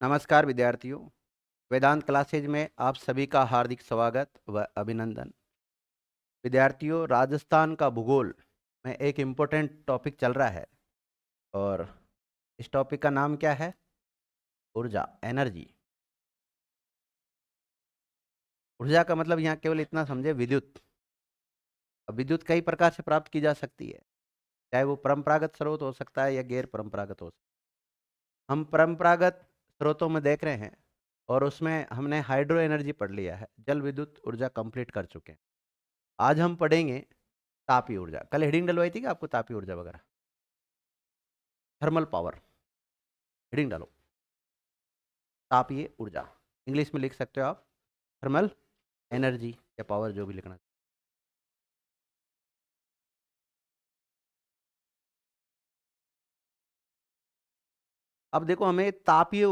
नमस्कार विद्यार्थियों। वेदांत क्लासेज में आप सभी का हार्दिक स्वागत व अभिनंदन। विद्यार्थियों, राजस्थान का भूगोल में एक इम्पोर्टेंट टॉपिक चल रहा है और इस टॉपिक का नाम क्या है? ऊर्जा, एनर्जी। ऊर्जा का मतलब यहाँ केवल इतना समझे, विद्युत। अब विद्युत कई प्रकार से प्राप्त की जा सकती है, चाहे वो परंपरागत स्रोत हो सकता है या गैर परंपरागत हो सकता है। हम परंपरागत स्रोतों में देख रहे हैं और उसमें हमने हाइड्रो एनर्जी पढ़ लिया है, जल विद्युत ऊर्जा कंप्लीट कर चुके हैं। आज हम पढ़ेंगे तापीय ऊर्जा। कल हेडिंग डलवाई थी कि आपको तापीय ऊर्जा वगैरह, थर्मल पावर। हेडिंग डालो, तापीय ऊर्जा। इंग्लिश में लिख सकते हो आप थर्मल एनर्जी या पावर, जो भी लिखना। अब देखो, हमें तापीय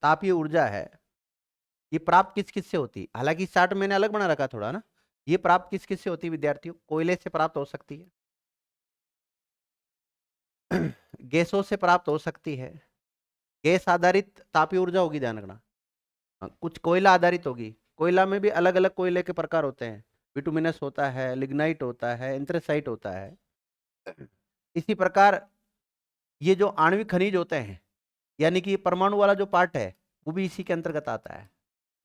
तापीय ऊर्जा है, ये प्राप्त किस किस से होती है? हालांकि चार्ट मैंने अलग बना रखा थोड़ा ना। ये प्राप्त किस किस से होती है विद्यार्थियों? कोयले से प्राप्त हो सकती है, गैसों से प्राप्त हो सकती है। गैस आधारित तापीय ऊर्जा होगी, ध्यान रखना। हाँ, कुछ कोयला आधारित होगी। कोयला में भी अलग अलग कोयले के प्रकार होते हैं। बिटुमिनस होता है, लिग्नाइट होता है, एंथ्रेसाइट होता है। इसी प्रकार ये जो आणविक खनिज होते हैं, यानी कि ये परमाणु वाला जो पार्ट है, वो भी इसी के अंतर्गत आता है।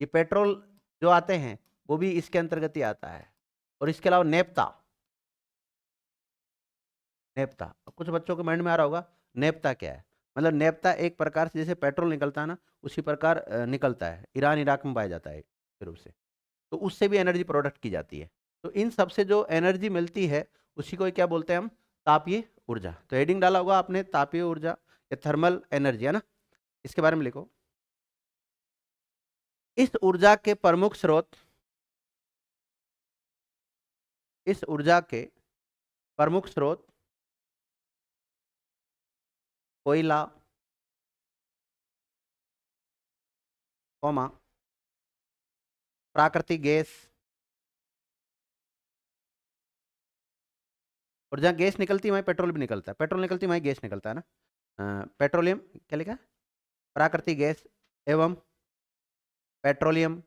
ये पेट्रोल जो आते हैं, वो भी इसके अंतर्गत ही आता है। और इसके अलावा नेप्ता। नेप्ता कुछ बच्चों के माइंड में आ रहा होगा, नेप्ता क्या है? मतलब नेप्ता एक प्रकार से जैसे पेट्रोल निकलता है ना, उसी प्रकार निकलता है। ईरान इराक में पाया जाता है रूप से। तो उससे भी एनर्जी प्रोडक्ट की जाती है। तो इन सब से जो एनर्जी मिलती है, उसी को क्या बोलते हैं हम? तापीय ऊर्जा। तो हेडिंग डाला होगा आपने, तापीय ऊर्जा या थर्मल एनर्जी, है ना? इसके बारे में लिखो। इस ऊर्जा के प्रमुख स्रोत, इस ऊर्जा के प्रमुख स्रोत कोयला, कौमा, प्राकृतिक गैस। और जहाँ गैस निकलती है वहीं पेट्रोल भी निकलता है, पेट्रोल निकलती है वहीं गैस निकलता है ना। पेट्रोलियम, क्या लिखा है? प्राकृतिक गैस एवं पेट्रोलियम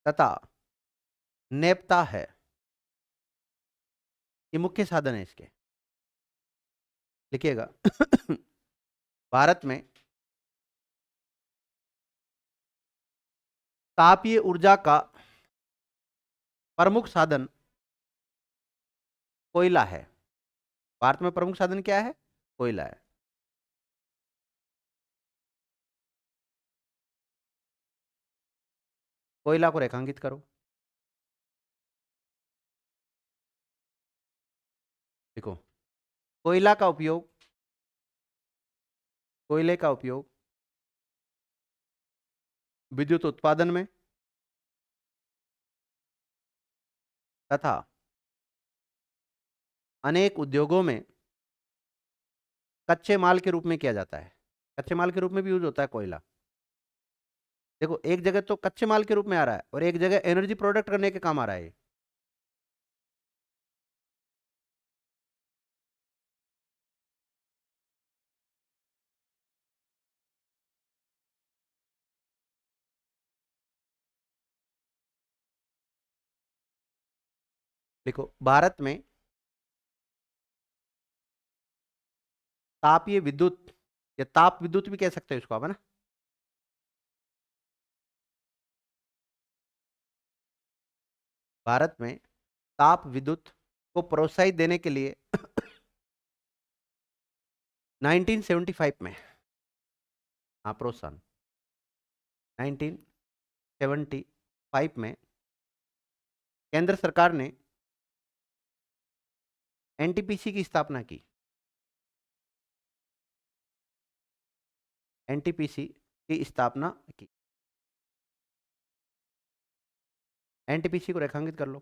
तथा नेपता है, ये मुख्य साधन है इसके। लिखिएगा। भारत में तापीय ऊर्जा का प्रमुख साधन कोयला है। भारत में प्रमुख साधन क्या है? कोयला है। कोयला को रेखांकित करो। देखो, कोयला का उपयोग, कोयले का उपयोग विद्युत उत्पादन में तथा अनेक उद्योगों में कच्चे माल के रूप में किया जाता है। कच्चे माल के रूप में भी यूज होता है कोयला। देखो, एक जगह तो कच्चे माल के रूप में आ रहा है और एक जगह एनर्जी प्रोडक्ट करने के काम आ रहा है। देखो, भारत में तापीय विद्युत या ताप विद्युत भी कह सकते हो इसको आप, है ना? भारत में ताप विद्युत को प्रोत्साहित देने के लिए 1975 में, हाँ प्रोत्साहन, 1975 में केंद्र सरकार ने एनटीपीसी की स्थापना की। एनटीपीसी की स्थापना की। एनटीपीसी को रेखांकित कर लो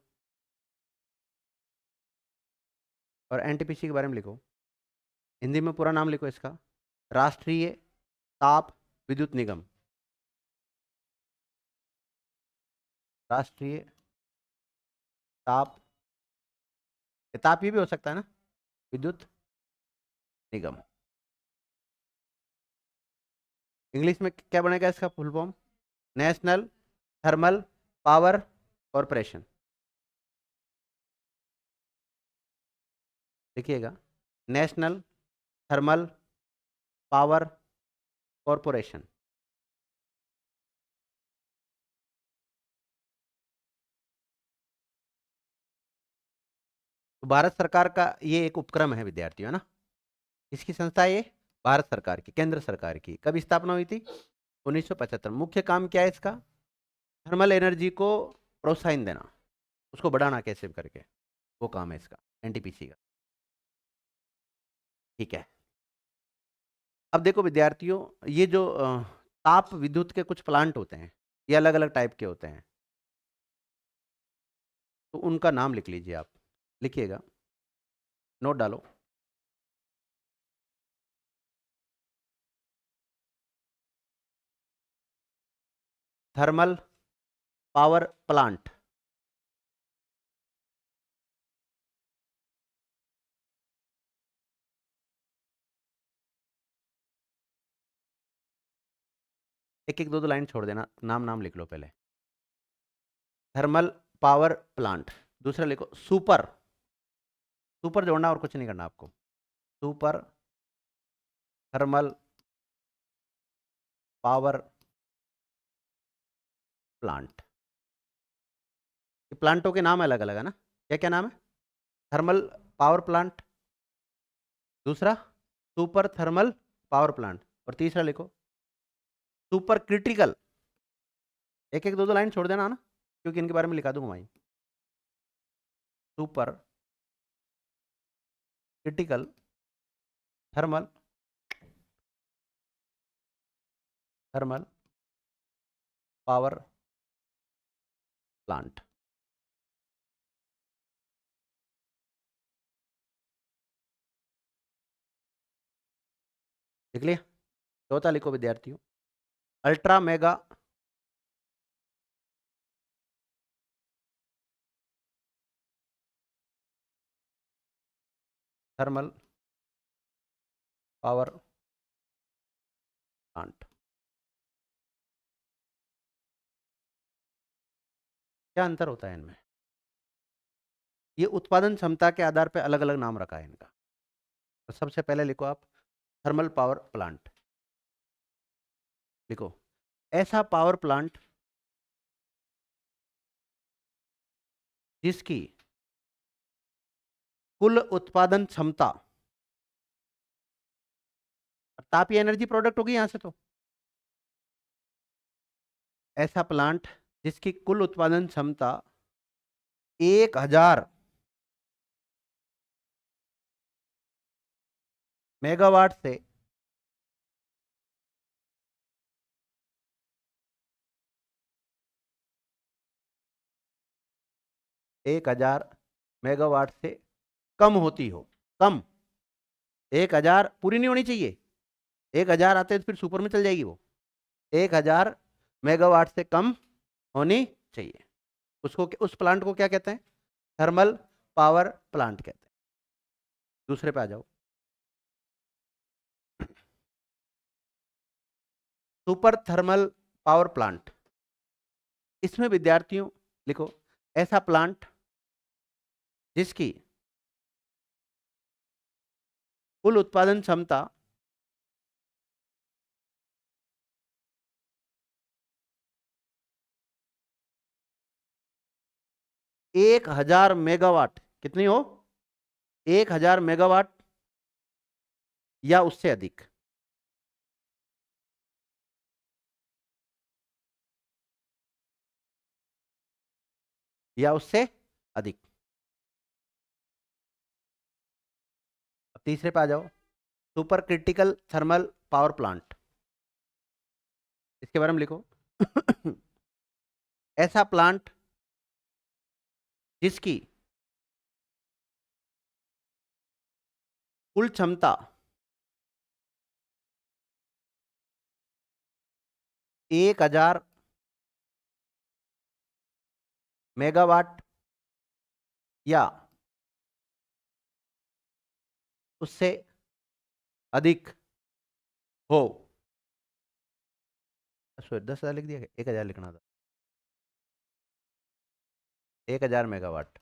और एनटीपीसी के बारे में लिखो। हिंदी में पूरा नाम लिखो इसका, राष्ट्रीय ताप विद्युत निगम। राष्ट्रीय ताप, ताप ये भी हो सकता है ना, विद्युत निगम। इंग्लिश में क्या बनेगा इसका full form? National thermal power corporation. देखिएगा, नेशनल थर्मल पावर कॉरपोरेशन। तो भारत सरकार का ये एक उपक्रम है विद्यार्थियों, है ना। इसकी संस्था है ये, भारत सरकार की, केंद्र सरकार की। कब स्थापना हुई थी? 1975। मुख्य काम क्या है इसका? थर्मल एनर्जी को प्रोत्साहन देना, उसको बढ़ाना कैसे करके, वो काम है इसका, एनटीपीसी का। ठीक है। अब देखो विद्यार्थियों, ये जो ताप विद्युत के कुछ प्लांट होते हैं, ये अलग अलग टाइप के होते हैं, तो उनका नाम लिख लीजिए आप। लिखिएगा, नोट डालो। Thermal power plant. एक एक दो दो लाइन छोड़ देना, नाम नाम लिख लो पहले। Thermal power plant. दूसरा लिखो सुपर। सुपर जोड़ना और कुछ नहीं करना आपको। Super thermal power plant. ये प्लांटों के नाम अलग अलग है ना, क्या क्या नाम है? थर्मल पावर प्लांट, दूसरा सुपर थर्मल पावर प्लांट, और तीसरा लिखो सुपर क्रिटिकल। एक एक दो दो लाइन छोड़ देना ना, क्योंकि इनके बारे में लिखा दूंगा वहीं। Super critical thermal thermal power plant. लिख लिया? चौथा लिखो विद्यार्थियों, ultra mega thermal power plant. क्या अंतर होता है इनमें? ये उत्पादन क्षमता के आधार पर अलग अलग नाम रखा है इनका। तो सबसे पहले लिखो आप थर्मल पावर प्लांट। लिखो, ऐसा पावर प्लांट जिसकी कुल उत्पादन क्षमता, तापीय एनर्जी प्रोडक्ट होगी यहां से, तो ऐसा प्लांट जिसकी कुल उत्पादन क्षमता 1000 मेगावाट से 1000 मेगावाट से कम होती हो। कम, 1000 पूरी नहीं होनी चाहिए। 1000 आते तो फिर सुपर में चल जाएगी वो। 1000 मेगावाट से कम होनी चाहिए। उसको, उस प्लांट को क्या कहते हैं? थर्मल पावर प्लांट कहते हैं। दूसरे पे आ जाओ, सुपर थर्मल पावर प्लांट। इसमें विद्यार्थियों लिखो, ऐसा प्लांट जिसकी कुल उत्पादन क्षमता 1000 मेगावाट, कितनी हो? 1000 मेगावाट या उससे अधिक। या उससे अधिक। अब तीसरे पे आ जाओ, super critical thermal power plant. इसके बारे में लिखो ऐसा प्लांट जिसकी कुल क्षमता 1000 मेगावाट या उससे अधिक हो। 500 10,000 लिख दिया, 1,000 लिखना था। 1,000 मेगावाट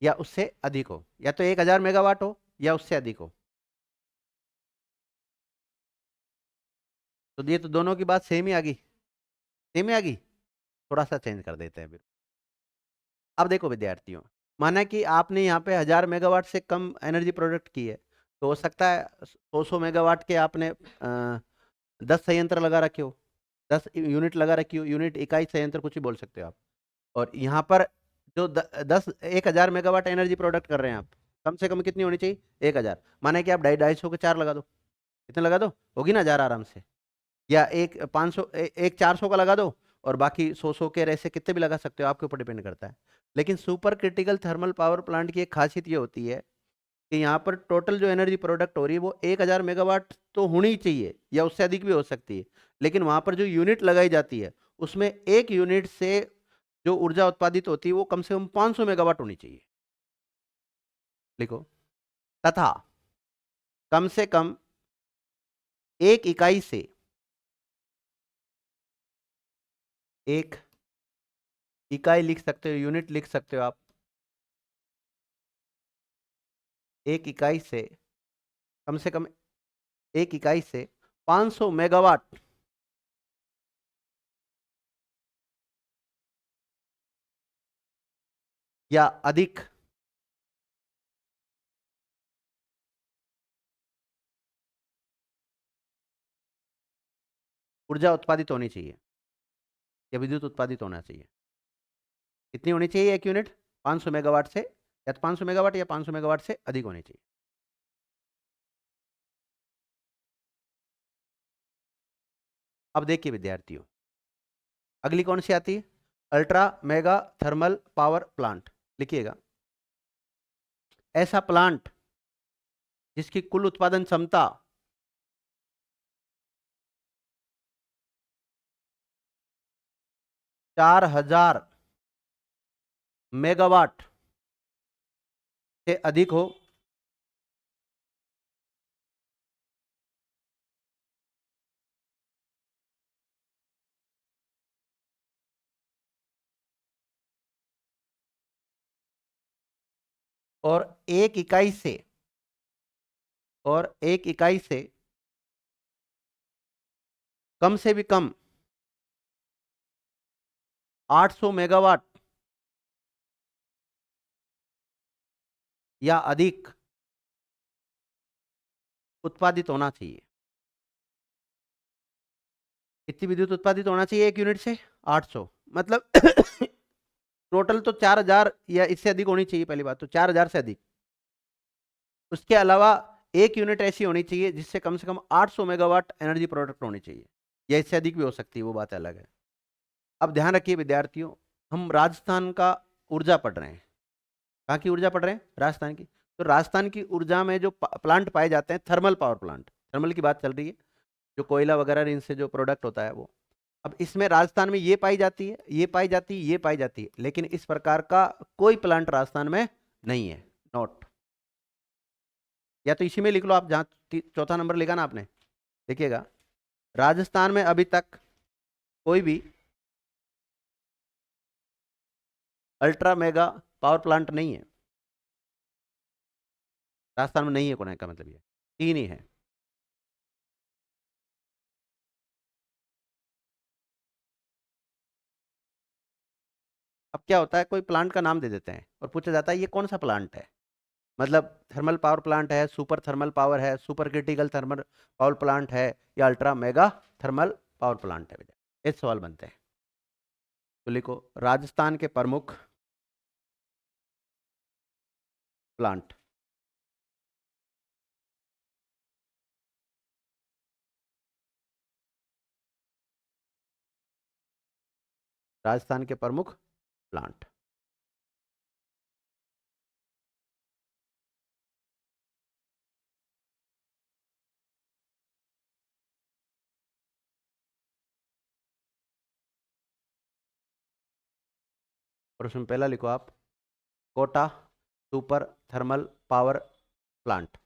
या उससे अधिक हो, या तो 1,000 मेगावाट हो या उससे अधिक हो। तो ये तो दोनों की बात सेम ही आ गई, सेम ही आ गई। थोड़ा सा चेंज कर देते हैं फिर। अब देखो विद्यार्थियों, माना कि आपने यहाँ पे 1,000 मेगावाट से कम एनर्जी प्रोडक्ट की है, तो हो सकता है 100 मेगावाट के आपने 10 संयंत्र लगा रखे हो, 10 यूनिट लगा रखी हो, यूनिट इकाई संयंत्र कुछ भी बोल सकते हो आप। और यहाँ पर जो 1,000 मेगावाट एनर्जी प्रोडक्ट कर रहे हैं आप, कम से कम कितनी होनी चाहिए? 1,000। माना कि आप 250 के 4 लगा दो, कितने लगा दो? होगी ना 1,000 आराम से। या एक 500 एक 400 का लगा दो, और बाकी 100 के ऐसे कितने भी लगा सकते हो, आपके ऊपर डिपेंड करता है। लेकिन super critical thermal power plant की एक खासियत ये होती है कि यहाँ पर टोटल जो एनर्जी प्रोडक्ट हो रही है वो 1,000 मेगावाट तो होनी ही चाहिए, या उससे अधिक भी हो सकती है। लेकिन वहां पर जो यूनिट लगाई जाती है, उसमें एक यूनिट से जो ऊर्जा उत्पादित होती है वो कम से कम 500 मेगावाट होनी चाहिए। लिखो, तथा कम से कम एक इकाई से, एक इकाई लिख सकते हो, यूनिट लिख सकते हो आप, एक इकाई से, कम से कम एक इकाई से 500 मेगावाट या अधिक ऊर्जा उत्पादित होनी चाहिए, या विद्युत उत्पादित होना चाहिए। कितनी होनी चाहिए एक यूनिट? 500 मेगावाट से, या तो 500 मेगावाट या 500 मेगावाट से अधिक होनी चाहिए। अब देखिए विद्यार्थियों, अगली कौन सी आती है? Ultra mega thermal power plant. लिखिएगा, ऐसा प्लांट जिसकी कुल उत्पादन क्षमता 4,000 मेगावाट से अधिक हो, और एक इकाई से, और एक इकाई से कम से भी कम 800 मेगावाट या अधिक उत्पादित होना चाहिए। कितनी विद्युत उत्पादित होना चाहिए एक यूनिट से? 800। मतलब टोटल तो 4,000 या इससे अधिक होनी चाहिए, पहली बात तो 4,000 से अधिक। उसके अलावा एक यूनिट ऐसी होनी चाहिए जिससे कम से कम 800 मेगावाट एनर्जी प्रोडक्ट होनी चाहिए, या इससे अधिक भी हो सकती है, वो बात अलग है। अब ध्यान रखिए विद्यार्थियों, हम राजस्थान का ऊर्जा पढ़ रहे हैं। कहाँ की ऊर्जा पढ़ रहे हैं? राजस्थान की। तो राजस्थान की ऊर्जा में जो प्लांट पाए जाते हैं, थर्मल पावर प्लांट, थर्मल की बात चल रही है, जो कोयला वगैरह इनसे जो प्रोडक्ट होता है वो। अब इसमें राजस्थान में ये पाई जाती है, ये पाई जाती है, ये पाई जाती है, लेकिन इस प्रकार का कोई प्लांट राजस्थान में नहीं है। नोट, या तो इसी में लिख लो आप, जहाँ चौथा नंबर लिखा ना आपने, देखिएगा, राजस्थान में अभी तक कोई भी अल्ट्रा मेगा पावर प्लांट नहीं है। राजस्थान में नहीं है, कोने का मतलब ये 3 ही है। अब क्या होता है, कोई प्लांट का नाम दे देते हैं और पूछा जाता है ये कौन सा प्लांट है। मतलब थर्मल पावर प्लांट है, सुपर थर्मल पावर है, super critical thermal power plant है, या ultra mega thermal power plant है? ये सवाल बनते हैं। तो लिखो, राजस्थान के प्रमुख प्लांट। राजस्थान के प्रमुख प्लांट। और उसमें पहला लिखो आप, Kota super thermal power plant.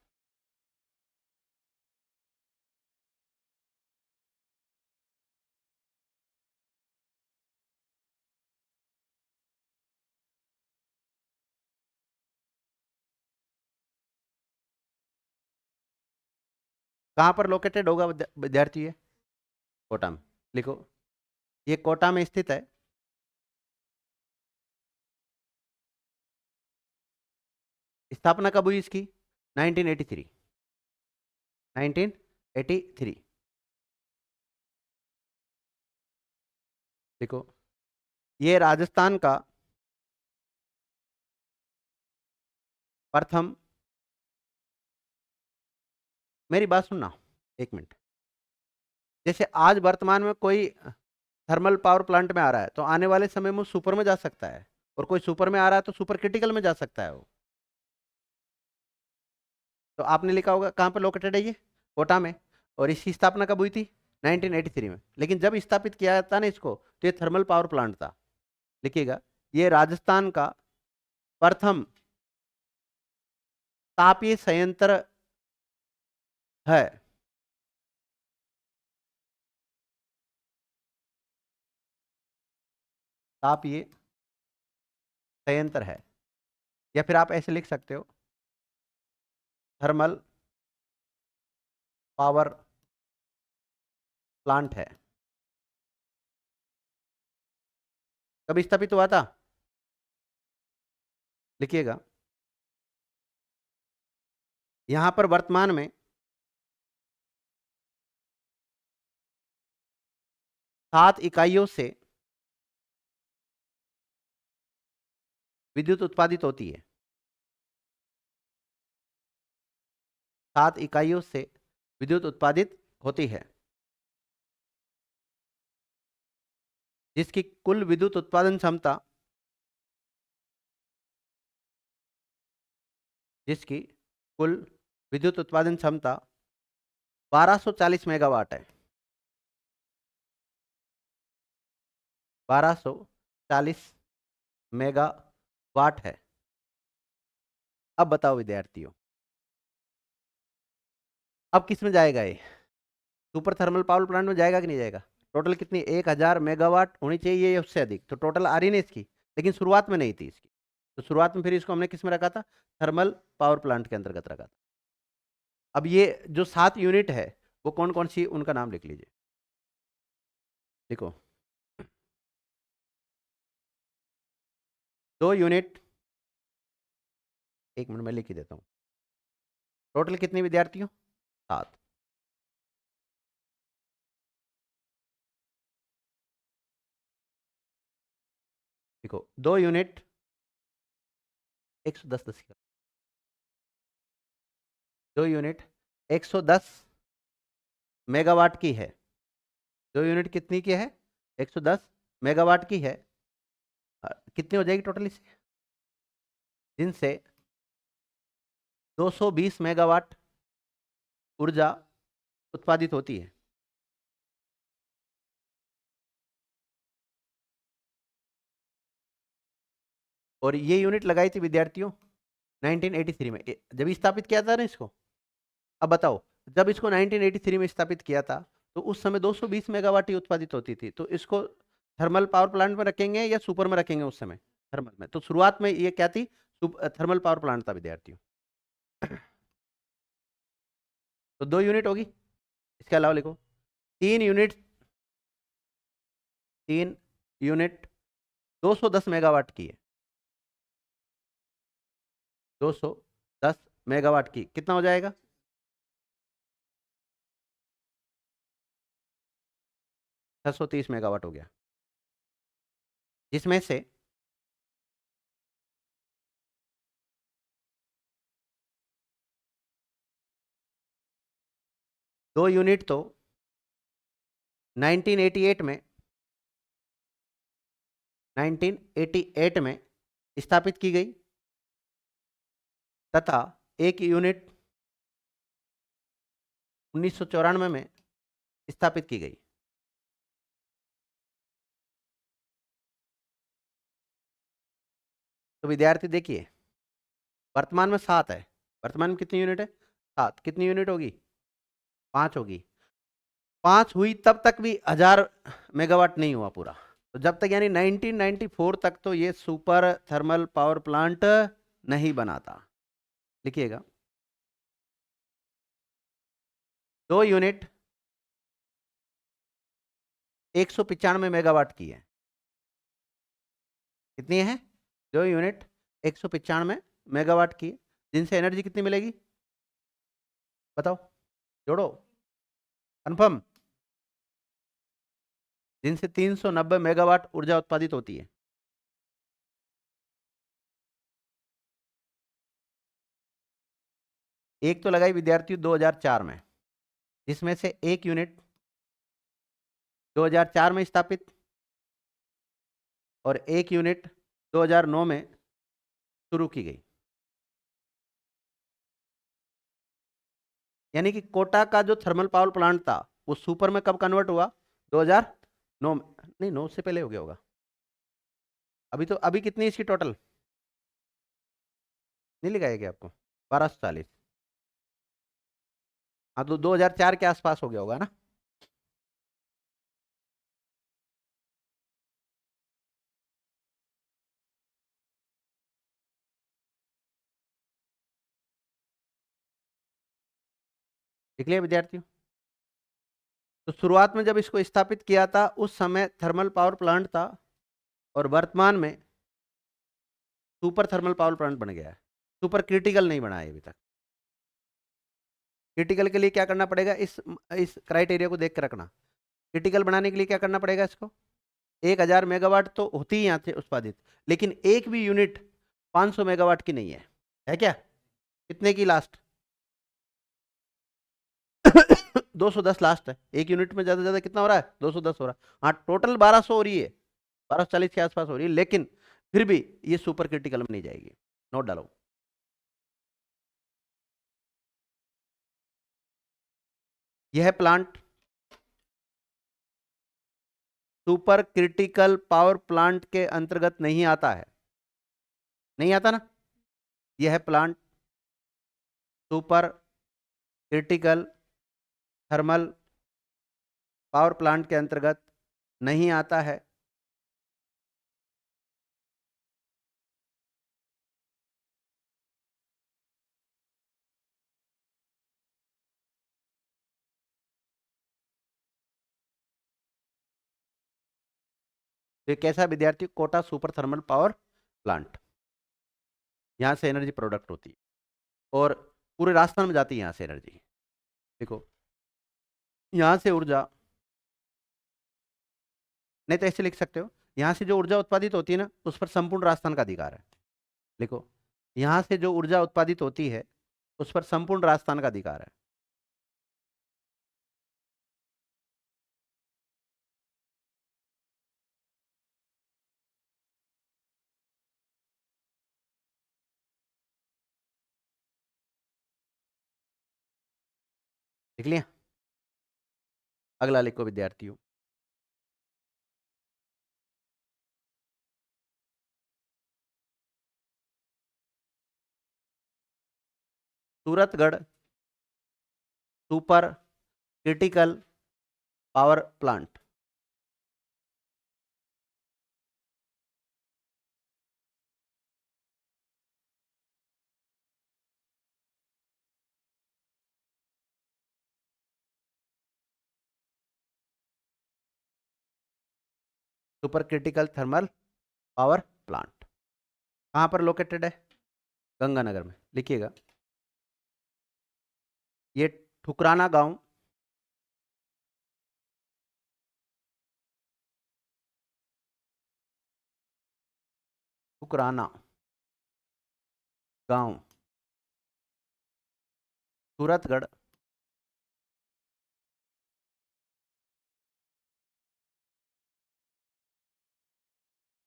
कहाँ पर लोकेटेड होगा विद्यार्थी? ये कोटा में। लिखो, ये कोटा में स्थित है। स्थापना कब हुई इसकी? 1983। 1983। देखो, ये राजस्थान का प्रथम, मेरी बात सुनना एक मिनट। जैसे आज वर्तमान में कोई थर्मल पावर प्लांट में आ रहा है, तो आने वाले समय में सुपर में जा सकता है, और कोई सुपर में आ रहा है तो सुपर क्रिटिकल में जा सकता है वो। तो आपने लिखा होगा कहाँ पर लोकेटेड है ये? कोटा में। और इसकी स्थापना कब हुई थी? 1983 में। लेकिन जब स्थापित किया था ना इसको, तो ये थर्मल पावर प्लांट था। लिखिएगा, ये राजस्थान का प्रथम तापीय संयंत्र है। तापीय संयंत्र है, या फिर आप ऐसे लिख सकते हो, थर्मल पावर प्लांट है। कब स्थापित हुआ था? लिखिएगा, यहां पर वर्तमान में 7 इकाइयों से विद्युत उत्पादित होती है। 7 इकाइयों से विद्युत उत्पादित होती है, जिसकी कुल विद्युत उत्पादन क्षमता, जिसकी कुल विद्युत उत्पादन क्षमता 1240 मेगावाट है। 1240 मेगावाट है। अब बताओ विद्यार्थियों, अब किस में जाएगा ये? सुपर थर्मल पावर प्लांट में जाएगा कि नहीं जाएगा? टोटल कितनी, 1000 मेगावाट होनी चाहिए या उससे अधिक, तो टोटल आ रही नहीं इसकी, लेकिन शुरुआत में नहीं थी इसकी। तो शुरुआत में फिर इसको हमने किस में रखा था? थर्मल पावर प्लांट के अंतर्गत रखा था। अब ये जो 7 यूनिट है, वो कौन कौन सी, उनका नाम लिख लीजिए। देखो, 2 यूनिट, एक मिनट में लिख ही देता हूँ। टोटल कितने विद्यार्थियों? 7। देखो, 2 यूनिट 110 2 यूनिट 110 मेगावाट की है। 2 यूनिट कितनी की है? 110 मेगावाट की है। कितनी हो जाएगी टोटल इससे? जिनसे 220 मेगावाट ऊर्जा उत्पादित होती है। और ये यूनिट लगाई थी विद्यार्थियों 1983 में, जब स्थापित किया था ना इसको। अब बताओ, जब इसको 1983 में स्थापित किया था, तो उस समय 220 मेगावाट ही उत्पादित होती थी। तो इसको थर्मल पावर प्लांट में रखेंगे या सुपर में रखेंगे उस समय? थर्मल में। तो शुरुआत में ये क्या थी? थर्मल पावर प्लांट था विद्यार्थियों। तो 2 यूनिट होगी। इसके अलावा लिखो 3 यूनिट, 3 यूनिट 210 मेगावाट की है। 210 मेगावाट की कितना हो जाएगा? 630 मेगावाट हो गया। जिसमें से 2 यूनिट तो 1988 में 1988 में स्थापित की गई, तथा एक यूनिट 1994 में स्थापित की गई। तो विद्यार्थी देखिए, वर्तमान में 7 है। वर्तमान में कितनी यूनिट है? 7। कितनी यूनिट होगी? 5 होगी। 5 हुई तब तक भी 1000 मेगावाट नहीं हुआ पूरा। तो जब तक, यानी 1994 तक तो ये सुपर थर्मल पावर प्लांट नहीं बना था। लिखिएगा, 2 यूनिट 195 मेगावाट की है। कितनी है? 2 यूनिट 195 मेगावाट की, जिनसे एनर्जी कितनी मिलेगी बताओ, जोड़ो, कंफर्म। जिनसे 390 मेगावाट ऊर्जा उत्पादित होती है। एक तो लगाई विद्यार्थियों 2004 में, जिसमें से एक यूनिट 2004 में स्थापित और एक यूनिट 2009 में शुरू की गई। यानी कि कोटा का जो थर्मल पावर प्लांट था वो सुपर में कब कन्वर्ट हुआ? 2009 में। नहीं, 9 से पहले हो गया होगा। अभी कितनी इसकी टोटल नहीं लिखाया गया आपको? 1240। हाँ, तो 2004 के आसपास हो गया होगा ना। देख लिया विद्यार्थियों? तो शुरुआत में जब इसको स्थापित किया था उस समय थर्मल पावर प्लांट था, और वर्तमान में सुपर थर्मल पावर प्लांट बन गया है। सुपर क्रिटिकल नहीं बना है अभी तक। क्रिटिकल के लिए क्या करना पड़ेगा? इस क्राइटेरिया को देख कर रखना। क्रिटिकल बनाने के लिए क्या करना पड़ेगा? इसको 1000 मेगावाट तो होती ही यहाँ से उत्पादित, लेकिन एक भी यूनिट 500 मेगावाट की नहीं है क्या? कितने की लास्ट? 210 लास्ट है। एक यूनिट में ज्यादा से ज्यादा कितना हो रहा है? 210 हो रहा है। हाँ, टोटल 1200 हो रही है, 1240 के आसपास हो रही है, लेकिन फिर भी ये सुपर क्रिटिकल में नहीं जाएगी। नोट डालो। यह plant super critical power plant के अंतर्गत नहीं आता है। नहीं आता ना? यह plant super critical thermal power plant के अंतर्गत नहीं आता है। तो ये कैसा विद्यार्थी? Kota super thermal power plant, यहां से एनर्जी प्रोडक्ट होती है और पूरे राजस्थान में जाती है यहां से एनर्जी। देखो, यहां से ऊर्जा, नहीं तो ऐसे लिख सकते हो, यहां से जो ऊर्जा उत्पादित होती है ना, उस पर संपूर्ण राजस्थान का अधिकार है। लिखो, यहां से जो ऊर्जा उत्पादित होती है उस पर संपूर्ण राजस्थान का अधिकार है। लिख लिया? अगला लिखो विद्यार्थियों। Suratgarh super critical power plant. Super critical thermal power plant कहां पर लोकेटेड है? गंगानगर में। लिखिएगा, ये ठुकराना गांव, ठुकराना गांव, सूरतगढ़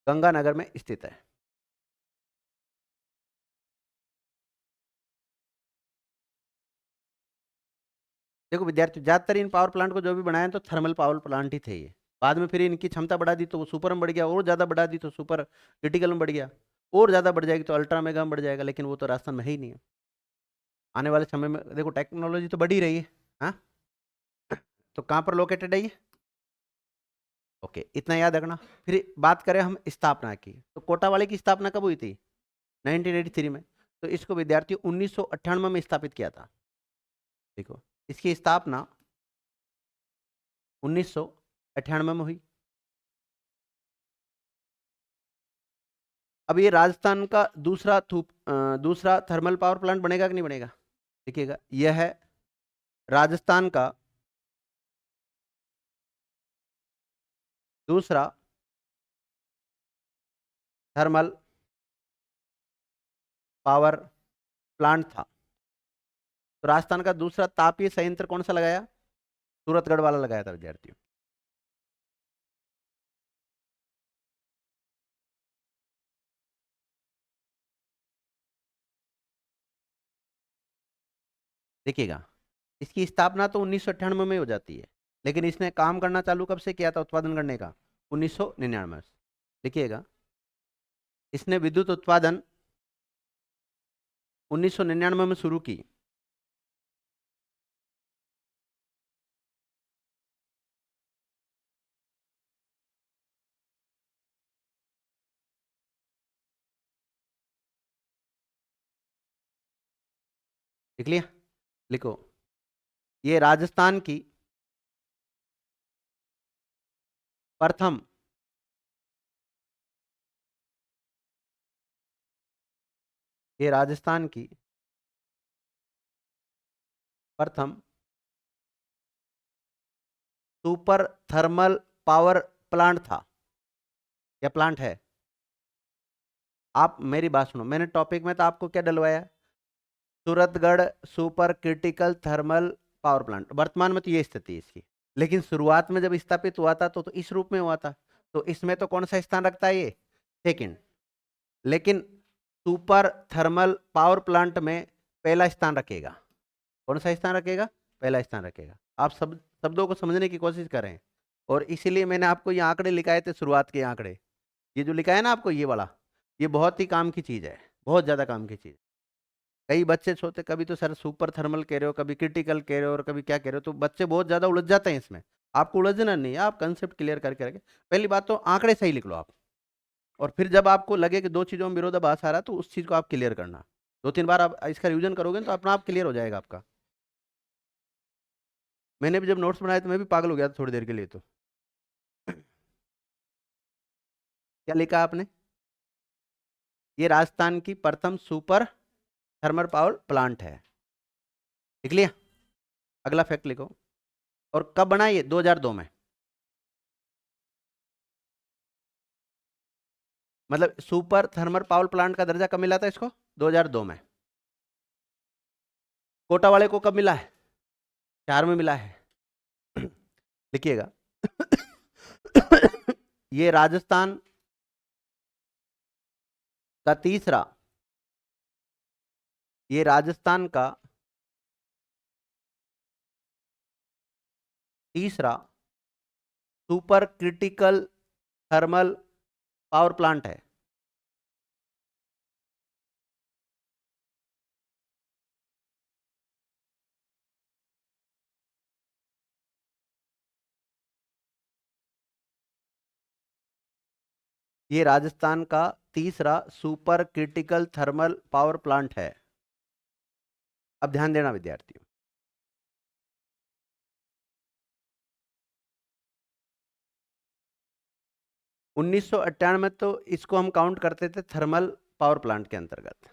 गंगानगर में स्थित है। देखो विद्यार्थी, ज्यादातर इन पावर प्लांट को जो भी बनाया तो थर्मल पावर प्लांट ही थे ये। बाद में फिर इनकी क्षमता बढ़ा दी तो वो सुपर में बढ़ गया, और ज्यादा बढ़ा दी तो सुपर क्रिटिकल में बढ़ गया, और ज्यादा बढ़ जाएगी तो अल्ट्रा मेगा में बढ़ जाएगा, लेकिन वो तो राजस्थान में है ही नहीं है। आने वाले समय में देखो टेक्नोलॉजी तो बढ़ ही रही है। हाँ, तो कहाँ पर लोकेटेड है ये? ओके, इतना याद रखना। फिर बात करें हम स्थापना की, तो कोटा वाले की स्थापना कब हुई थी? 1983 में। तो इसको विद्यार्थी 1998 में स्थापित किया था। देखो, इसकी स्थापना 1998 में हुई। अब ये राजस्थान का दूसरा थर्मल पावर प्लांट बनेगा कि नहीं बनेगा? देखिएगा, यह है राजस्थान का दूसरा थर्मल पावर प्लांट था। तो राजस्थान का दूसरा तापीय संयंत्र कौन सा लगाया? सूरतगढ़ वाला लगाया था विद्यार्थियों। देखिएगा, इसकी स्थापना तो 1998 में हो जाती है, लेकिन इसने काम करना चालू कब से किया था उत्पादन करने का? 1999 से। देखिएगा, इसने विद्युत उत्पादन 1999 में शुरू की। लिख लिया? लिखो, ये राजस्थान की प्रथम ये राजस्थान की प्रथम सुपर थर्मल पावर प्लांट था या प्लांट है। आप मेरी बात सुनो, मैंने टॉपिक में तो आपको क्या डलवाया? Suratgarh super critical thermal power plant. वर्तमान में तो ये स्थिति है इसकी, लेकिन शुरुआत में जब स्थापित हुआ था तो इस रूप में हुआ था। तो इसमें तो कौन सा स्थान रखता है? ये सेकंड। लेकिन सुपर थर्मल पावर प्लांट में पहला स्थान रखेगा। कौन सा स्थान रखेगा? पहला स्थान रखेगा। आप सब शब्दों को समझने की कोशिश करें, और इसीलिए मैंने आपको ये आंकड़े लिखाए थे, शुरुआत के आंकड़े। ये जो लिखा है ना आपको, ये वाला, ये बहुत ही काम की चीज है, बहुत ज्यादा काम की चीज। कई बच्चे सोते, कभी तो सर सुपर थर्मल कह रहे हो, कभी क्रिटिकल कह रहे हो, और कभी क्या कह रहे हो, तो बच्चे बहुत ज्यादा उलझ जाते हैं इसमें। आपको उलझना नहीं है, आप कंसेप्ट क्लियर करके रखें। पहली बात तो आंकड़े सही लिख लो आप, और फिर जब आपको लगे कि दो चीजों में विरोधाभास आ रहा है, तो उस चीज को आप क्लियर करना। दो तीन बार आप इसका रिवीजन करोगे तो अपना आप क्लियर हो जाएगा आपका। मैंने भी जब नोट्स बनाए तो मैं भी पागल हो गया था थोड़ी देर के लिए। तो क्या लिखा आपने? ये राजस्थान की प्रथम सुपर थर्मल पावर प्लांट है। लिख लिया? अगला फैक्ट लिखो। और कब बना? ये 2002 में। मतलब सुपर थर्मल पावर प्लांट का दर्जा कब मिला था इसको? 2002 में। कोटा वाले को कब मिला है? 4 में मिला है। लिखिएगा। ये राजस्थान का तीसरा ये राजस्थान का तीसरा super critical thermal power plant है। ये राजस्थान का तीसरा super critical thermal power plant है। अब ध्यान देना विद्यार्थियों, 1998 में तो इसको हम काउंट करते थे थर्मल पावर प्लांट के अंतर्गत।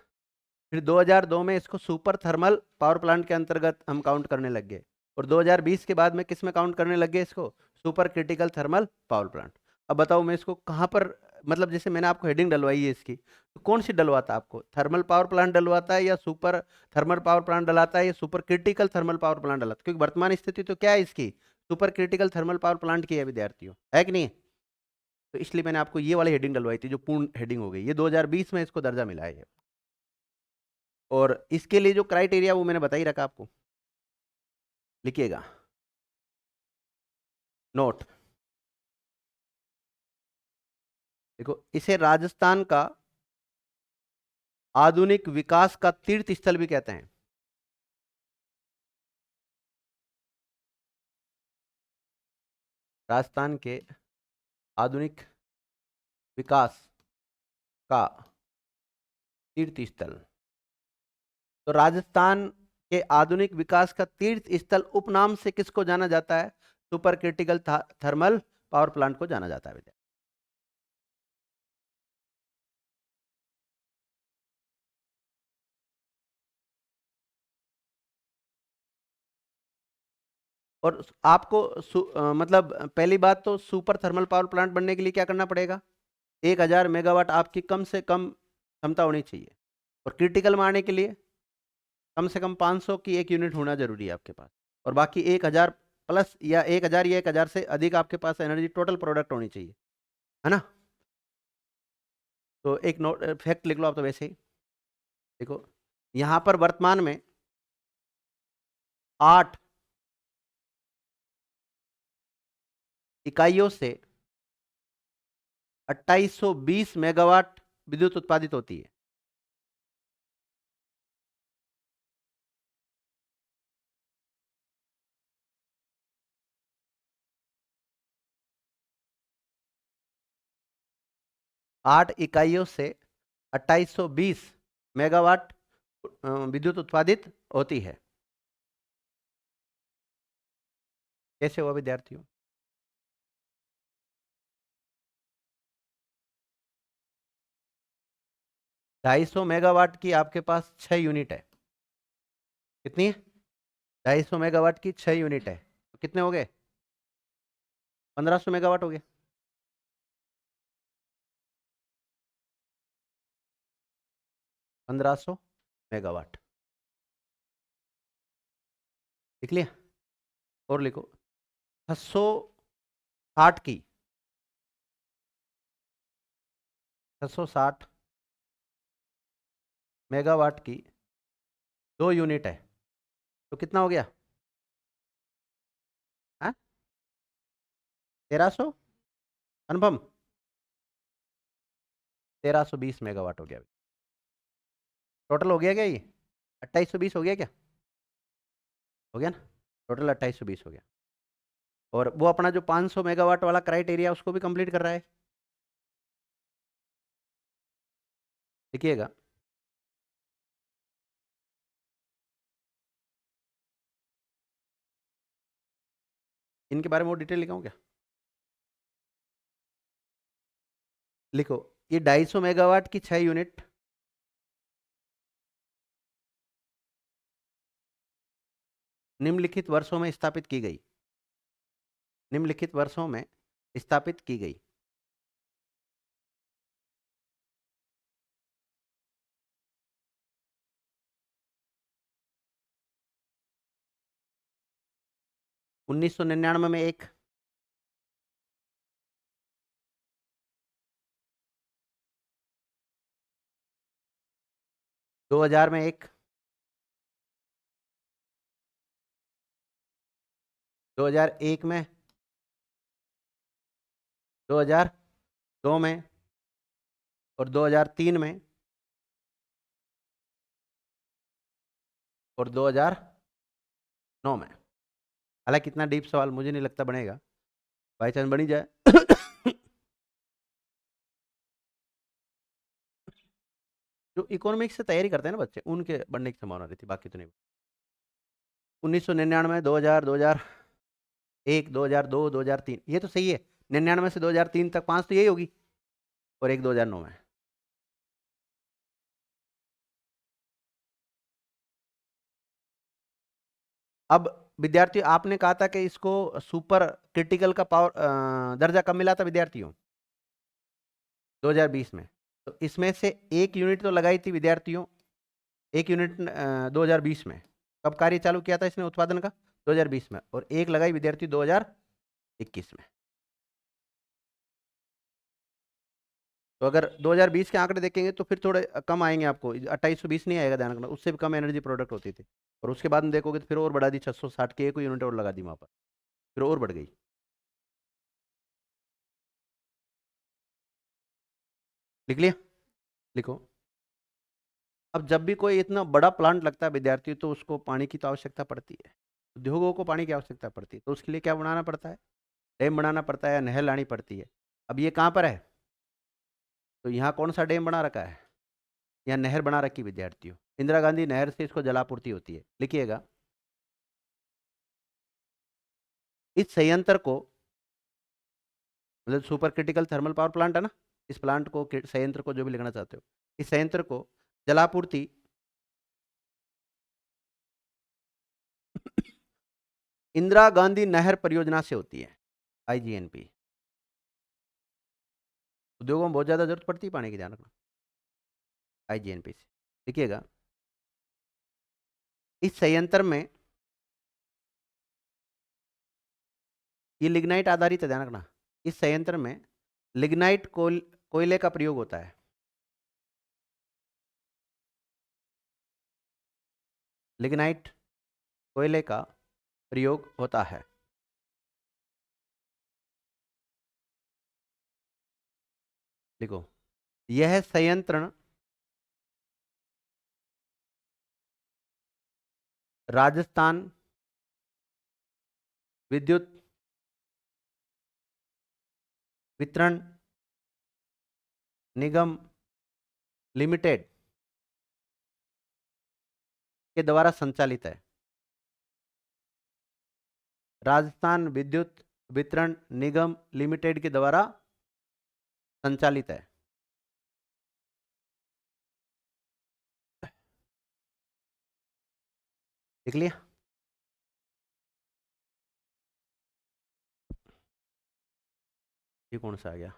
फिर 2002 में इसको सुपर थर्मल पावर प्लांट के अंतर्गत हम काउंट करने लग गए, और 2020 के बाद में किस में काउंट करने लग गए इसको? Super critical thermal power plant. अब बताओ मैं इसको कहाँ पर, मतलब जैसे मैंने आपको हेडिंग डलवाई है इसकी, तो कौन सी डलवाता आपको? थर्मल पावर प्लांट डलवाता है, या सुपर थर्मल पावर प्लांट डलाता है, या super critical thermal power plant डलाता है? क्योंकि वर्तमान स्थिति तो क्या है इसकी? Super critical thermal power plant की है विद्यार्थियों, है कि नहीं? तो इसलिए मैंने आपको ये वाली हेडिंग डलवाई थी, जो पूर्ण हेडिंग हो गई। ये 2020 में इसको दर्जा मिला है। और इसके लिए जो क्राइटेरिया वो मैंने बता ही रखा आपको। लिखिएगा, नोट। देखो, इसे राजस्थान का आधुनिक विकास का तीर्थ स्थल भी कहते हैं। राजस्थान के आधुनिक विकास का तीर्थ स्थल। तो राजस्थान के आधुनिक विकास का तीर्थ स्थल उपनाम से किसको जाना जाता है? Super critical thermal power plant को जाना जाता है विद्यार्थी। और आपको मतलब पहली बात तो सुपर थर्मल पावर प्लांट बनने के लिए क्या करना पड़ेगा? 1000 मेगावाट आपकी कम से कम क्षमता होनी चाहिए। और क्रिटिकल में आने के लिए कम से कम 500 की एक यूनिट होना जरूरी है आपके पास। और बाकी 1000 प्लस या 1000 या 1000 से अधिक आपके पास एनर्जी टोटल प्रोडक्ट होनी चाहिए, है ना? तो एक नोट फैक्ट लिख लो आप तो वैसे ही। देखो यहां पर वर्तमान में 8 इकाइयों से 2820 मेगावाट विद्युत उत्पादित होती है। आठ इकाइयों से 2820 मेगावाट विद्युत उत्पादित होती है। कैसे हुआ विद्यार्थियों? 250 मेगावाट की आपके पास 6 यूनिट है। कितनी है? 250 मेगावाट की 6 यूनिट है, तो कितने हो गए? 1500 मेगावाट हो गया। 1500 मेगावाट लिख लिया? और लिखो 660 की 660 मेगावाट की 2 यूनिट है, तो कितना हो गया? हाँ 1300। अनुपम 1320 मेगावाट हो गया। टोटल हो गया क्या ये? 2820 हो गया क्या? हो गया ना? टोटल 2820 हो गया। और वो अपना जो 500 मेगावाट वाला क्राइटेरिया उसको भी कंप्लीट कर रहा है। देखिएगा इनके बारे में और डिटेल लिखाऊं क्या? लिखो ये 250 मेगावाट की 6 यूनिट निम्नलिखित वर्षों में स्थापित की गई। निम्नलिखित वर्षों में स्थापित की गई। उन्नीस सौ 99 में एक, 2000 में एक, 2001 में, 2002 में और 2003 में और 2009 में। हालांकि इतना डीप सवाल मुझे नहीं लगता बनेगा, बाई चांस बनी जाए जो इकोनॉमिक्स से तैयारी करते हैं ना बच्चे उनके बनने की संभावना रहती, बाकी तो नहीं। 1999, 2000, 2001, 2002, 2003, ये तो सही है। 99 से 2003 तक 5 तो यही होगी, और एक 2009 में। अब विद्यार्थी आपने कहा था कि इसको सुपर क्रिटिकल का पावर दर्जा कब मिला था विद्यार्थियों? 2020 में। तो इसमें से एक यूनिट तो लगाई थी विद्यार्थियों, एक यूनिट 2020 में। कब कार्य चालू किया था इसने उत्पादन का? 2020 में। और एक लगाई विद्यार्थी 2021 में। तो अगर 2020 के आंकड़े देखेंगे तो फिर थोड़े कम आएंगे आपको, 2820 नहीं आएगा, ध्यान रखना, उससे भी कम एनर्जी प्रोडक्ट होती थी। और उसके बाद में देखोगे तो फिर और बढ़ा दी, 660 की एक यूनिट और लगा दी वहां पर, फिर और बढ़ गई। लिख लिया? लिखो। अब जब भी कोई इतना बड़ा प्लांट लगता है विद्यार्थी, तो उसको पानी की तो आवश्यकता पड़ती है, उद्योगों को पानी की आवश्यकता पड़ती है, तो उसके लिए क्या बनाना पड़ता है? डैम बनाना पड़ता है या नहर लानी पड़ती है। अब ये कहाँ पर है? तो यहाँ कौन सा डैम बना रखा है या नहर बना रखी विद्यार्थियों? इंदिरा गांधी नहर से इसको जलापूर्ति होती है। लिखिएगा, इस संयंत्र को, मतलब super critical thermal power plant है ना, इस प्लांट को, संयंत्र को, जो भी लिखना चाहते हो, इस संयंत्र को जलापूर्ति इंदिरा गांधी नहर परियोजना से होती है, IGNP। उद्योगों में बहुत ज्यादा जरूरत पड़ती है पानी की, ध्यान रखना, IGNP से। लिखिएगा, इस संयंत्र में, ये लिग्नाइट आधारित है, ध्यान रखना, इस संयंत्र में लिग्नाइट कोयले का प्रयोग होता है। लिग्नाइट कोयले का प्रयोग होता है। देखो, यह संयंत्र राजस्थान विद्युत वितरण निगम लिमिटेड के द्वारा संचालित है। राजस्थान विद्युत वितरण निगम लिमिटेड के द्वारा संचालित है। देख लिया? ये कौन सा आ गया?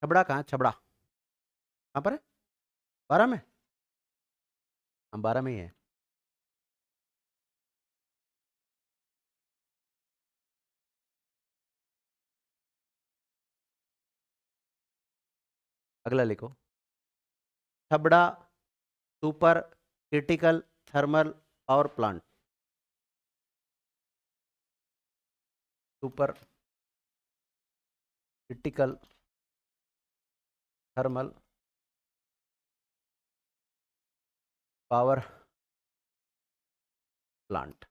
छबड़ा कहाँ? छबड़ा कहाँ पर है? 12 में? हाँ, 12 में ही है। अगला लिखो, Chhabra super critical thermal power plant. Super critical thermal power plant.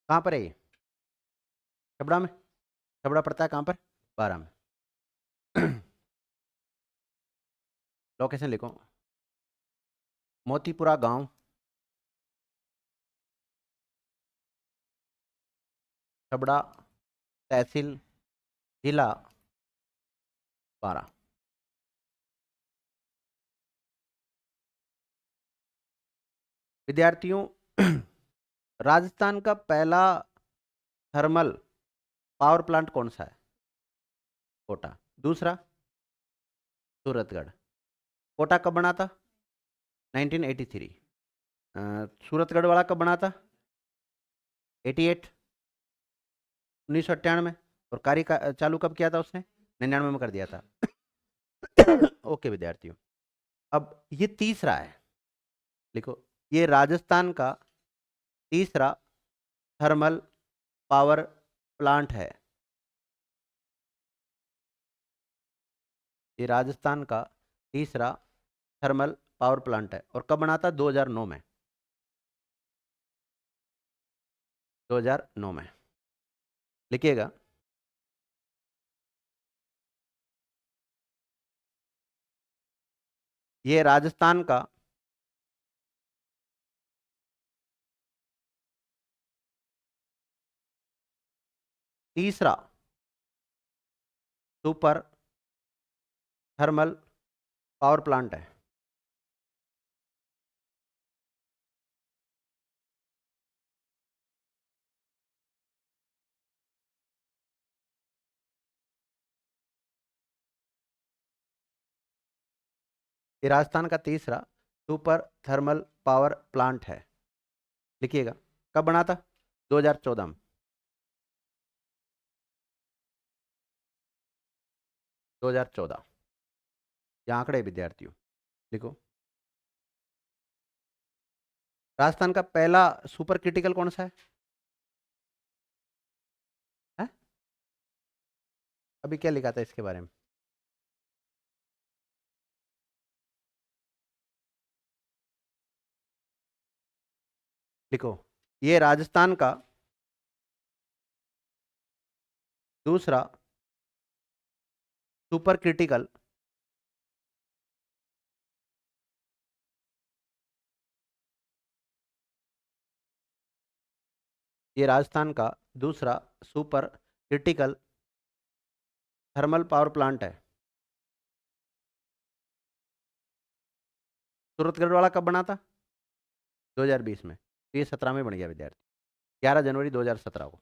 कहाँ पर है ये? छबड़ा में। छबड़ा पड़ता है कहाँ पर? 12 में। लोकेशन लिखो, मोतीपुरा गांव, छबड़ा तहसील, जिला 12। विद्यार्थियों, राजस्थान का पहला थर्मल पावर प्लांट कौन सा है? कोटा। दूसरा सूरतगढ़। कोटा कब बना था? 1983। सूरतगढ़ वाला कब बना था? 88, 1998। और कार्य चालू कब किया था उसने? 99 में कर दिया था। ओके विद्यार्थियों, अब ये तीसरा है। लिखो, ये राजस्थान का तीसरा थर्मल पावर प्लांट है। ये राजस्थान का तीसरा थर्मल पावर प्लांट है। और कब बना था? 2009 में। 2009 में। लिखिएगा, ये राजस्थान का तीसरा सुपर थर्मल पावर प्लांट है। ये राजस्थान का तीसरा सुपर थर्मल पावर प्लांट है। लिखिएगा, कब बना था? 2014 में। 2014, ये आंकड़े विद्यार्थियों। लिखो, राजस्थान का पहला सुपर क्रिटिकल कौन सा है? अभी क्या लिखा था इसके बारे में? लिखो, ये राजस्थान का दूसरा सुपर क्रिटिकल, ये राजस्थान का दूसरा super critical thermal power plant है। सूरतगढ़ वाला कब बना था? 2020 में। तो ये 17 में बन गया विद्यार्थी, 11 जनवरी 2017 को।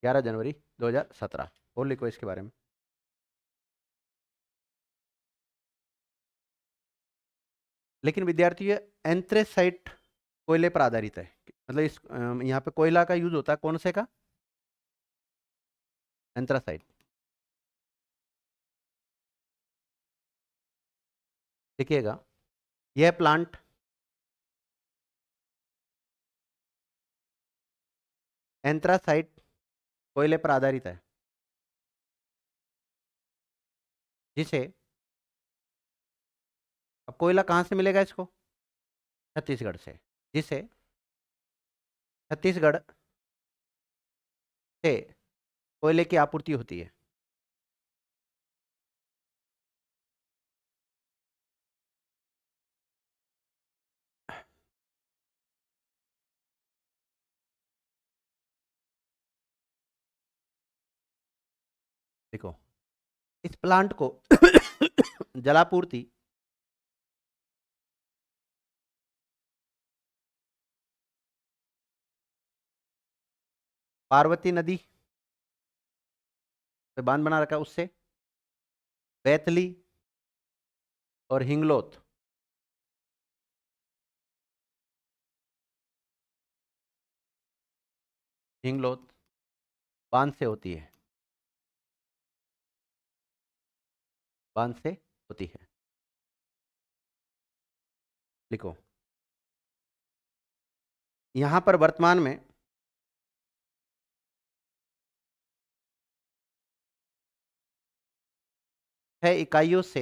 ग्यारह जनवरी 2017 और लिखो इसके बारे में। लेकिन विद्यार्थी ये एंथ्रेसाइट कोयले पर आधारित है। मतलब इस यहाँ पे कोयला का यूज होता है, कौन से का? एंथ्रासाइट। देखिएगा, यह प्लांट एंथ्रासाइट कोयले पर आधारित है, जिसे, अब कोयला कहाँ से मिलेगा इसको? छत्तीसगढ़ से। जिसे छत्तीसगढ़ से कोयले की आपूर्ति होती है। देखो, इस प्लांट को जलापूर्ति पार्वती नदी पे बांध बना रखा है, उससे बैतली और हिंगलोत, हिंगलोत बांध से होती है, बांध से होती है। लिखो, यहां पर वर्तमान में है इकाइयों से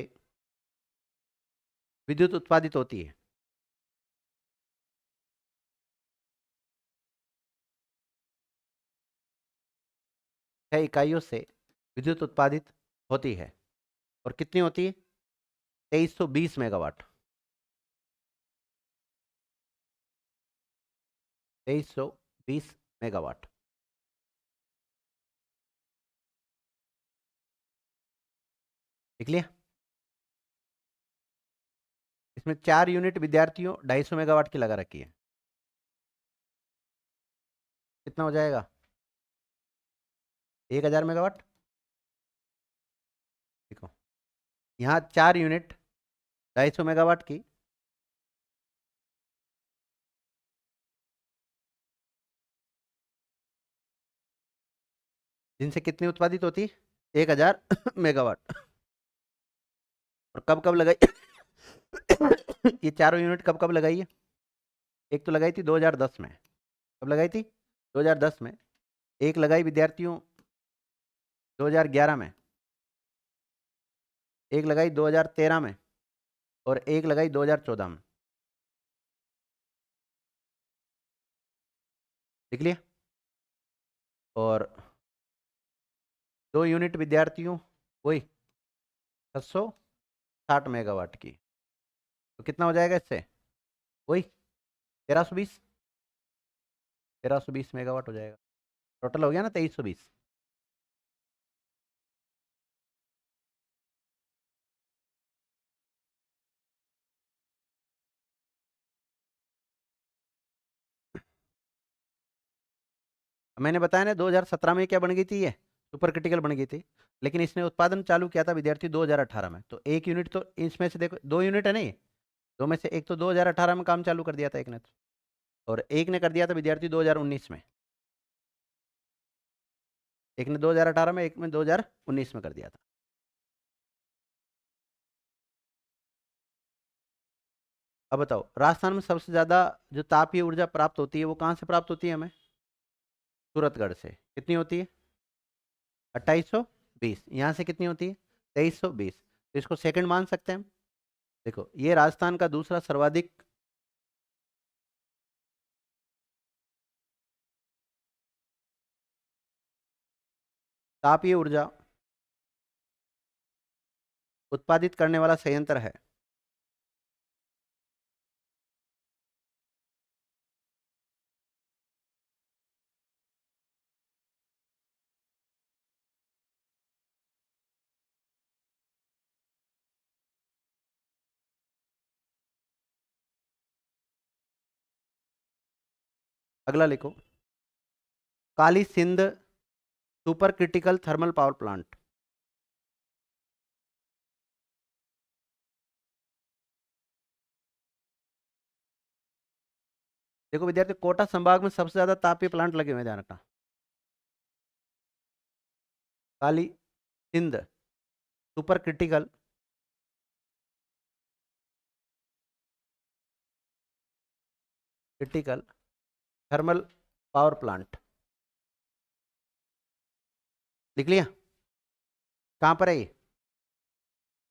विद्युत उत्पादित होती है। छह इकाइयों से विद्युत उत्पादित होती है। और कितनी होती है? 2320 मेगावाट। 2320 मेगावाट। लिख लिया? इसमें 4 यूनिट विद्यार्थियों 250 मेगावाट की लगा रखी है। कितना हो जाएगा? 1000 मेगावाट। देखो, यहाँ 4 यूनिट 250 मेगावाट की, जिनसे कितनी उत्पादित होती है? 1000 मेगावाट। और कब कब लगाई? ये चारों यूनिट कब कब लगाई है? एक तो लगाई थी 2010 में। कब लगाई थी? 2010 में। एक लगाई विद्यार्थियों 2011 में। एक लगाई 2013 में। और एक लगाई 2014 में। लिख लिया? और 2 यूनिट विद्यार्थियों वही 660 मेगावाट की। तो कितना हो जाएगा इससे? वही 1320। 1320 मेगावाट हो जाएगा। टोटल हो गया ना 2320। मैंने बताया ना 2017 में क्या बन गई थी, ये सुपर क्रिटिकल बन गई थी। लेकिन इसने उत्पादन चालू किया था विद्यार्थी 2018 में। तो एक यूनिट तो इसमें से देखो, 2 यूनिट है ना ये, दो में से एक तो 2018 में काम चालू कर दिया था एक ने तो, और एक ने कर दिया था विद्यार्थी 2019 में। एक ने 2018 में, एक में 2019 में कर दिया था। अब बताओ, राजस्थान में सबसे ज्यादा जो तापीय ऊर्जा प्राप्त होती है वो कहाँ से प्राप्त होती है हमें? सूरतगढ़ से। कितनी होती है? 2820। यहाँ से कितनी होती है? 2320। तो इसको सेकंड मान सकते हैं हम। देखो, ये राजस्थान का दूसरा सर्वाधिक तापीय ऊर्जा उत्पादित करने वाला संयंत्र है। अगला लिखो, Kali Sindh super critical thermal power plant. देखो विद्यार्थी, कोटा संभाग में सबसे ज्यादा तापीय प्लांट लगे हुए हैं, ध्यान रखना। Kali Sindh super critical thermal power plant. लिख लिया? कहाँ पर है ये?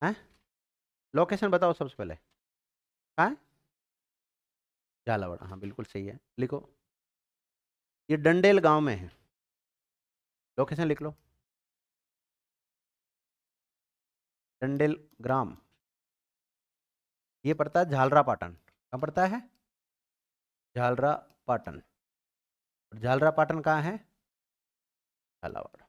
हैं? लोकेशन बताओ सबसे पहले। कहाँ है? झालावाड़, हाँ बिल्कुल सही है, लिखो। ये डंडेल गांव में है। लोकेशन लिख लो, डंडेल ग्राम। ये पड़ता है झालरा पाटन। कहाँ पड़ता है? झालरा पाटन। और झालरा पाटन कहाँ है? झालावाड़।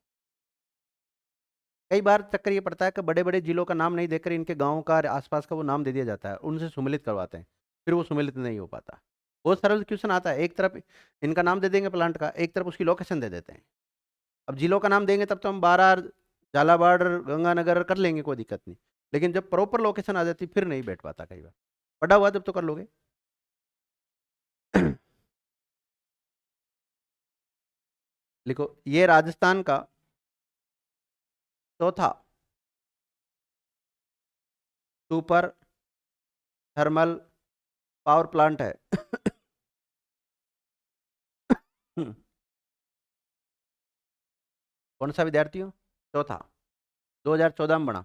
कई बार चक्कर ये पड़ता है कि बड़े बड़े जिलों का नाम नहीं देकर इनके गाँव का आसपास का वो नाम दे दिया जाता है, उनसे सुमिलित करवाते हैं, फिर वो सुमिलित नहीं हो पाता। बहुत सरल क्वेश्चन आता है, एक तरफ इनका नाम दे देंगे प्लांट का, एक तरफ उसकी लोकेशन दे देते हैं। अब जिलों का नाम देंगे तब तो हम बारार, झालावाड़, गंगानगर कर लेंगे, कोई दिक्कत नहीं। लेकिन जब प्रॉपर लोकेशन आ जाती फिर नहीं बैठ पाता कई बार। पढ़ा हुआ जब तो कर लोगे। लिखो, ये राजस्थान का चौथा सुपर थर्मल पावर प्लांट है। कौन सा विद्यार्थियों? चौथा। 2014 में बना।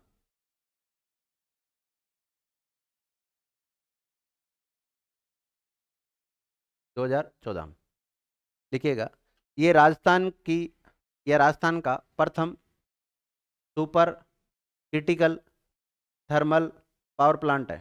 2014 में। लिखिएगा, ये राजस्थान की, यह राजस्थान का प्रथम super critical thermal power plant है।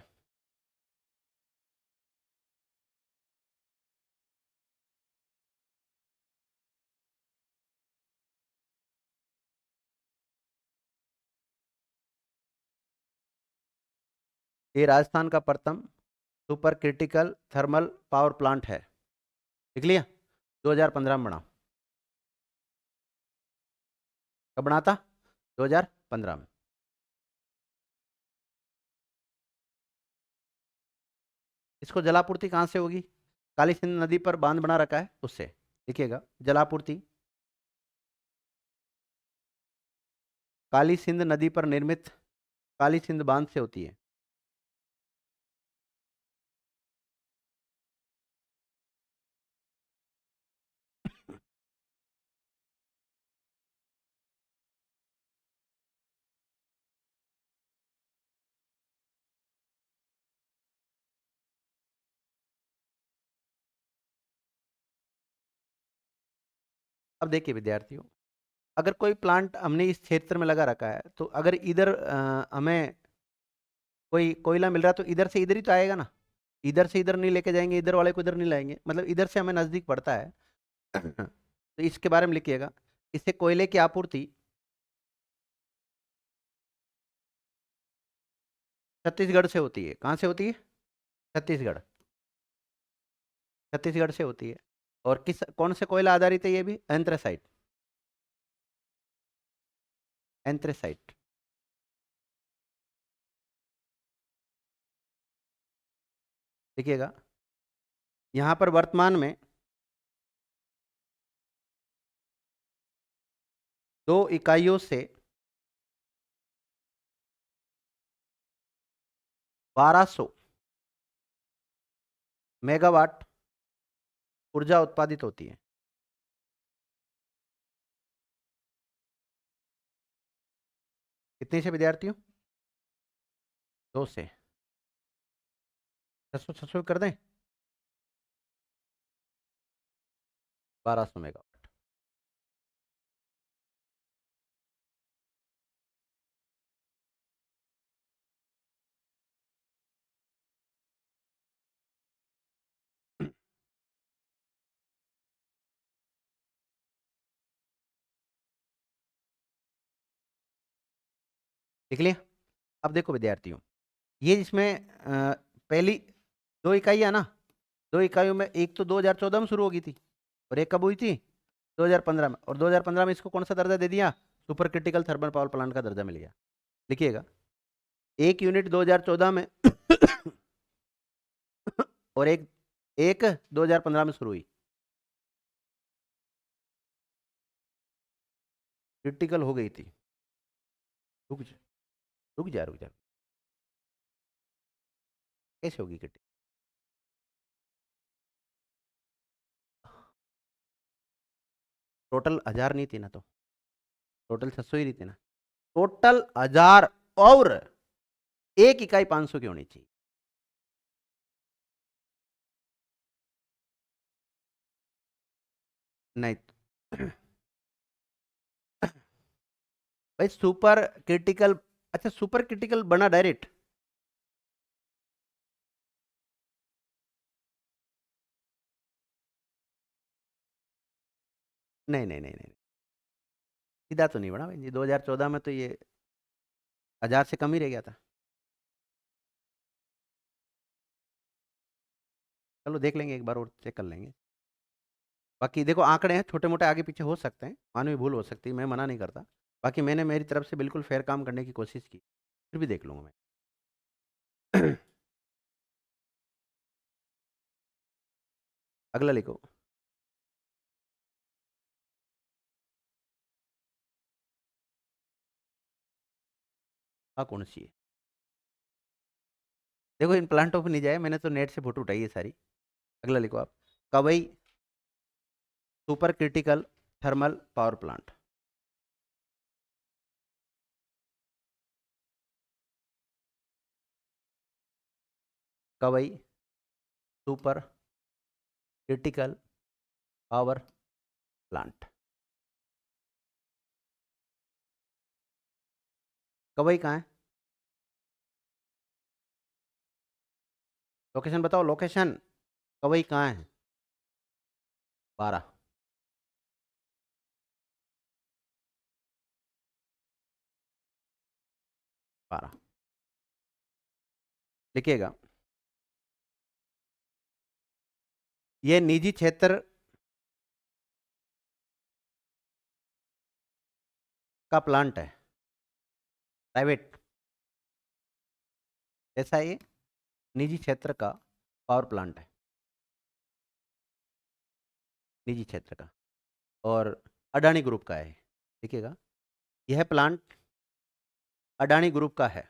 ये राजस्थान का प्रथम super critical thermal power plant है। लिख लिया? 2015 में बना। कब बना था? 2015 में। इसको जलापूर्ति कहाँ से होगी? काली सिंध नदी पर बांध बना रखा है उससे। लिखिएगा, जलापूर्ति काली सिंध नदी पर निर्मित काली सिंध बांध से होती है। अब देखिए विद्यार्थियों, अगर कोई प्लांट हमने इस क्षेत्र में लगा रखा है, तो अगर इधर हमें कोई कोयला मिल रहा है तो इधर से इधर ही तो आएगा ना। इधर से इधर नहीं लेके जाएंगे, इधर वाले को इधर नहीं लाएंगे, मतलब इधर से हमें नजदीक पड़ता है। तो इसके बारे में लिखिएगा, इससे कोयले की आपूर्ति छत्तीसगढ़ से होती है। कहाँ से होती है? छत्तीसगढ़। छत्तीसगढ़ से होती है। और किस कौन से कोयला आधारित है? ये भी एंथ्रेसाइट। एंथ्रेसाइट। देखिएगा, यहाँ पर वर्तमान में 2 इकाइयों से 1200 मेगावाट ऊर्जा उत्पादित होती है। कितने से विद्यार्थियों? 2 से 600 600 कर दें? 1200 मेगावाट। देख लिया। अब देखो विद्यार्थियों, ये जिसमें पहली 2 इकाइयाँ ना, 2 इकाइयों में एक तो 2014 में शुरू हो गई थी और एक कब हुई थी? 2015 में। और 2015 में इसको कौन सा दर्जा दे दिया? Super critical thermal power plant का दर्जा मिल गया। लिखिएगा, एक यूनिट 2014 में और एक एक 2015 में शुरू हुई। क्रिटिकल हो गई थी। रुक जा रुक जा रुक जा, कैसे होगी क्रिटिकल? टोटल 1000 नहीं थी ना, तो टोटल 600 ही रही थी ना। टोटल 1000 और एक इकाई 500 की होनी चाहिए। नहीं भाई सुपर क्रिटिकल, अच्छा सुपर क्रिटिकल बना डायरेक्ट? नहीं नहीं नहीं नहीं, सीधा तो नहीं बना भाई जी। 2014 में तो ये 1000 से कम ही रह गया था। चलो देख लेंगे, एक बार और चेक कर लेंगे। बाकी देखो आंकड़े हैं, छोटे मोटे आगे पीछे हो सकते हैं, मानवीय भूल हो सकती है, मैं मना नहीं करता। बाकी मैंने मेरी तरफ से बिल्कुल फेयर काम करने की कोशिश की, फिर भी देख लूंगा मैं। अगला लिखो। हाँ कौन सी है? देखो इन प्लांटों पर नहीं जाए, मैंने तो नेट से फोटो उठाई है सारी। अगला लिखो आप, Kawai super critical thermal power plant. Kawai super critical power plant. Kawai कहाँ है? लोकेशन बताओ, लोकेशन। कवई कहाँ है? 12। 12 लिखिएगा। ये निजी क्षेत्र का प्लांट है, प्राइवेट। ऐसा ये निजी क्षेत्र का पावर प्लांट है, निजी क्षेत्र का, और अडानी ग्रुप का है। देखिएगा, यह प्लांट अडानी ग्रुप का है।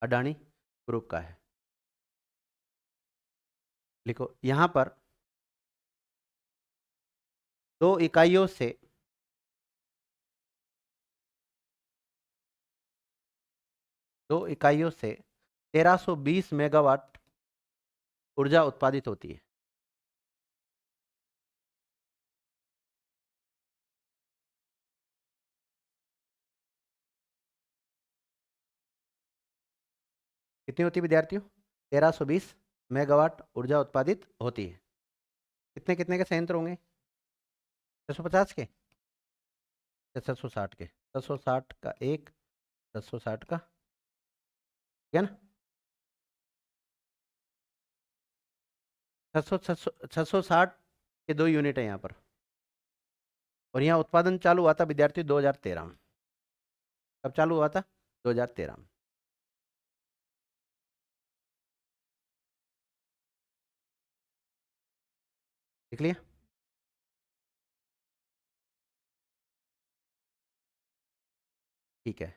अडानी ग्रुप का है। लिखो यहां पर दो इकाइयों से 1320 मेगावाट ऊर्जा उत्पादित होती है। कितनी होती है विद्यार्थियों? 1320 मेगावाट ऊर्जा उत्पादित होती है। कितने कितने के संयंत्र होंगे? 650 के या 760 के? 760 का एक, 760 का, ठीक है ना? 660 के दो यूनिट है यहाँ पर। और यहाँ उत्पादन चालू हुआ था विद्यार्थी 2013 में। कब चालू हुआ था? 2013 में। देख लिया। ठीक है,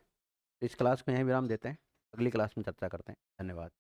तो इस क्लास को यहीं विराम देते हैं, अगली क्लास में चर्चा करते हैं। धन्यवाद।